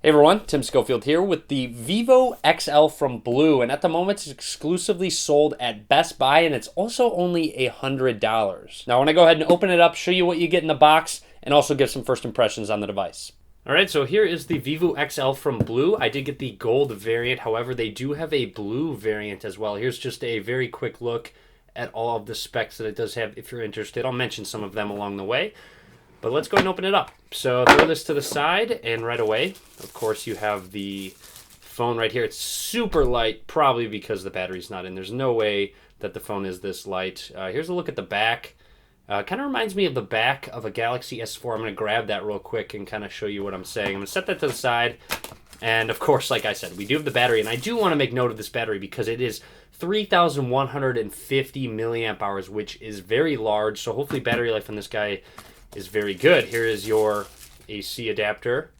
Hey everyone, Tim Schofield here with the Vivo XL from Blu, and at the moment it's exclusively sold at Best Buy, and it's also only $100. Now I want to go ahead and open it up, show you what you get in the box, and also give some first impressions on the device. Alright, so here is the Vivo XL from Blu. I did get the gold variant, however they do have a blue variant as well. Here's just a very quick look at all of the specs that it does have if you're interested. I'll mention some of them along the way. But let's go ahead and open it up. So throw this to the side, and right away, of course, you have the phone right here. It's super light, probably because the battery's not in. There's no way that the phone is this light. Here's a look at the back. Kind of reminds me of the back of a Galaxy S4. I'm going to grab that real quick and kind of show you what I'm saying. I'm going to set that to the side. And of course, like I said, we do have the battery. And I do want to make note of this battery because it is 3,150 milliamp hours, which is very large. So hopefully battery life on this guy is very good. Here is your AC adapter,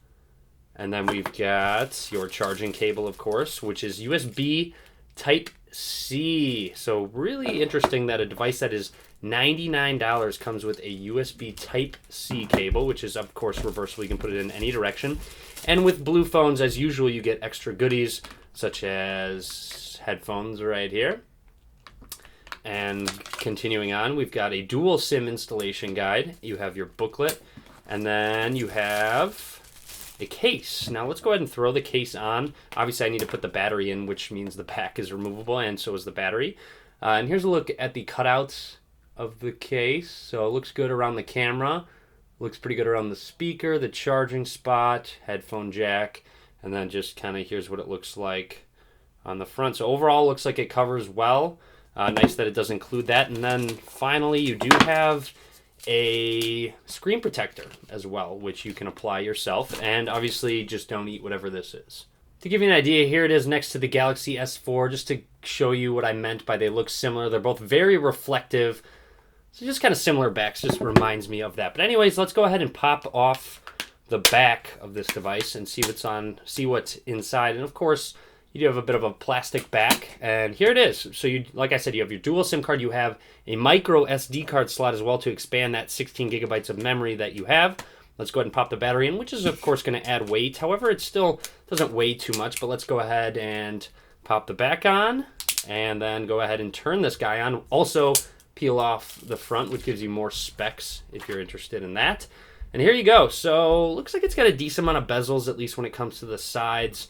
and then we've got your charging cable, of course, which is USB Type-C. So really interesting that a device that is $99 comes with a USB Type-C cable, which is of course reversible. You can put it in any direction. And with Blu phones, as usual, you get extra goodies such as headphones right here. And continuing on, we've got a dual SIM installation guide. You have your booklet, and then you have a case. Now let's go ahead and throw the case on. Obviously I need to put the battery in, which means the back is removable, and so is the battery. And here's a look at the cutouts of the case. So it looks good around the camera. Looks pretty good around the speaker, the charging spot, headphone jack, and then just kind of here's what it looks like on the front. So overall, looks like it covers well. Nice that it does include that. And then finally, you do have a screen protector as well, which you can apply yourself. And obviously, just don't eat whatever this is. To give you an idea, here it is next to the Galaxy S4, just to show you what I meant by they look similar. They're both very reflective. So just kind of similar backs, just reminds me of that. But anyways, let's go ahead and pop off the back of this device and see what's inside. And of course, you do have a bit of a plastic back, and here it is. So you, like I said, you have your dual SIM card. You have a micro SD card slot as well to expand that 16 gigabytes of memory that you have. Let's go ahead and pop the battery in, which is of course going to add weight. However, it still doesn't weigh too much, but let's go ahead and pop the back on, and then go ahead and turn this guy on. Also, peel off the front, which gives you more specs if you're interested in that. And here you go. So looks like it's got a decent amount of bezels, at least when it comes to the sides.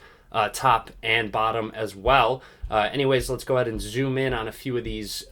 Top and bottom as well. Anyways, let's go ahead and zoom in on a few of these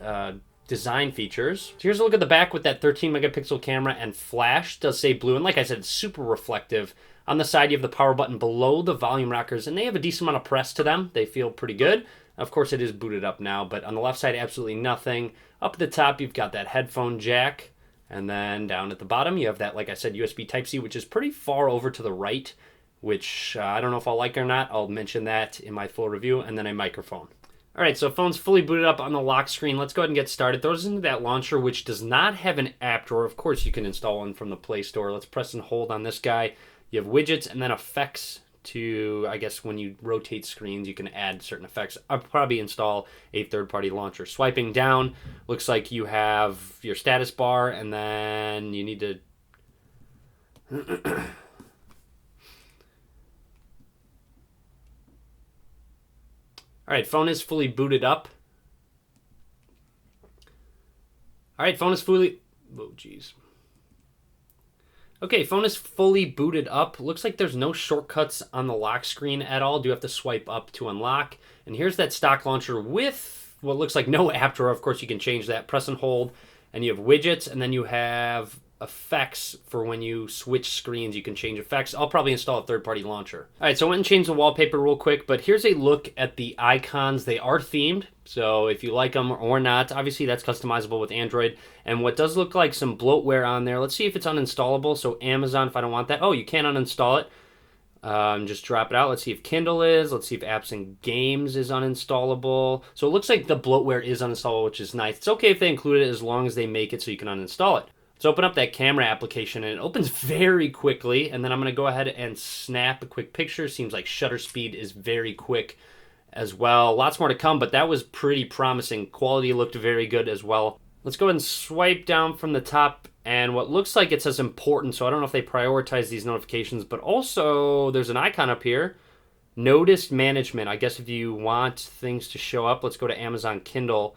design features. So here's a look at the back with that 13 megapixel camera and flash. It does say Blu, and like I said, it's super reflective. On the side, you have the power button below the volume rockers, and they have a decent amount of press to them. They feel pretty good. Of course, it is booted up now, but on the left side, absolutely nothing. Up at the top, you've got that headphone jack, and then down at the bottom, you have that, like I said, USB Type-C, which is pretty far over to the right, which I don't know if I'll like or not. I'll mention that in my full review, and then a microphone. All right, so phone's fully booted up on the lock screen. Let's go ahead and get started. Throws into that launcher, which does not have an app drawer. Of course, you can install one from the Play Store. Let's press and hold on this guy. You have widgets and then effects to, I guess, when you rotate screens, you can add certain effects. I'll probably install a third-party launcher. Swiping down, looks like you have your status bar, and then you need to... All right, phone is fully booted up. All right, phone is fully... Oh, geez. Okay, phone is fully booted up. Looks like there's no shortcuts on the lock screen at all. Do have to swipe up to unlock. And here's that stock launcher with what looks like no app drawer. Of course, you can change that. Press and hold. And you have widgets, and then you have effects for when you switch screens. You can change effects. I'll probably install a third-party launcher. All right, so I went and changed the wallpaper real quick, but here's a look at the icons. They are themed, so if you like them or not, obviously that's customizable with Android. And what does look like some bloatware on there, let's see if it's uninstallable. So Amazon, if I don't want that, oh, you can uninstall it. Just drop it out. Let's see if Kindle is. Let's see if apps and games is uninstallable. So it looks like the bloatware is uninstallable, which is nice. It's okay if they include it as long as they make it so you can uninstall it. Let's open up that camera application, and it opens very quickly, and then I'm going to go ahead and snap a quick picture. Seems like shutter speed is very quick as well. Lots more to come, but that was pretty promising. Quality looked very good as well. Let's go ahead and swipe down from the top and what looks like it says important, so I don't know if they prioritize these notifications, but also there's an icon up here, notice management. I guess if you want things to show up, let's go to Amazon Kindle.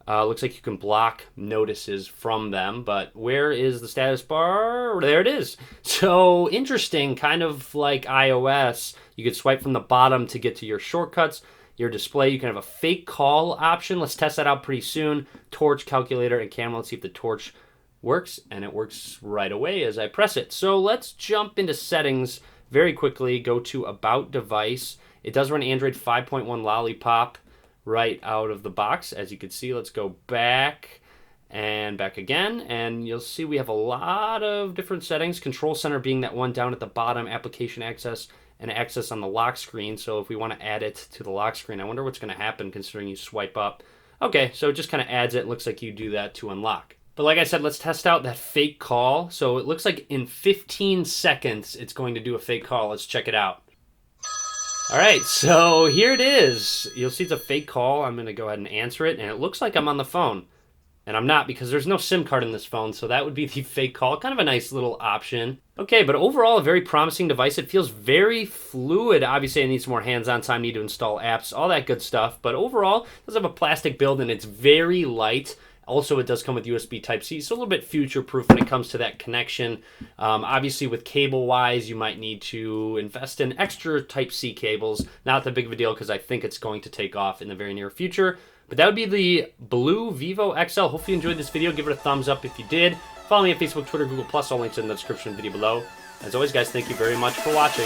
Looks like you can block notices from them, but where is the status bar? There it is. So interesting, kind of like iOS. You could swipe from the bottom to get to your shortcuts, your display. You can have a fake call option. Let's test that out pretty soon. Torch, calculator, and camera. Let's see if the torch works, and it works right away as I press it. So let's jump into settings very quickly. Go to About Device. It does run Android 5.1 Lollipop right out of the box, as you can see. Let's go back and back again, and you'll see we have a lot of different settings. Control Center being that one down at the bottom, application access, and access on the lock screen. So if we want to add it to the lock screen, I wonder what's going to happen considering you swipe up. Okay, so it just kind of adds it. Looks like you do that to unlock. But like I said, let's test out that fake call. So it looks like in 15 seconds, it's going to do a fake call. Let's check it out. All right, so here it is. You'll see it's a fake call. I'm going to go ahead and answer it, and it looks like I'm on the phone. And I'm not, because there's no SIM card in this phone, so that would be the fake call. Kind of a nice little option. Okay, but overall, a very promising device. It feels very fluid. Obviously, I need some more hands-on time, need to install apps, all that good stuff. But overall, it does have a plastic build, and it's very light. Also, it does come with USB Type-C, so a little bit future-proof when it comes to that connection. Obviously, with cable-wise, you might need to invest in extra Type-C cables. Not that big of a deal, because I think it's going to take off in the very near future. But that would be the Blu Vivo XL. Hopefully you enjoyed this video. Give it a thumbs up if you did. Follow me on Facebook, Twitter, Google+. All links in the description of the video below. As always, guys, thank you very much for watching.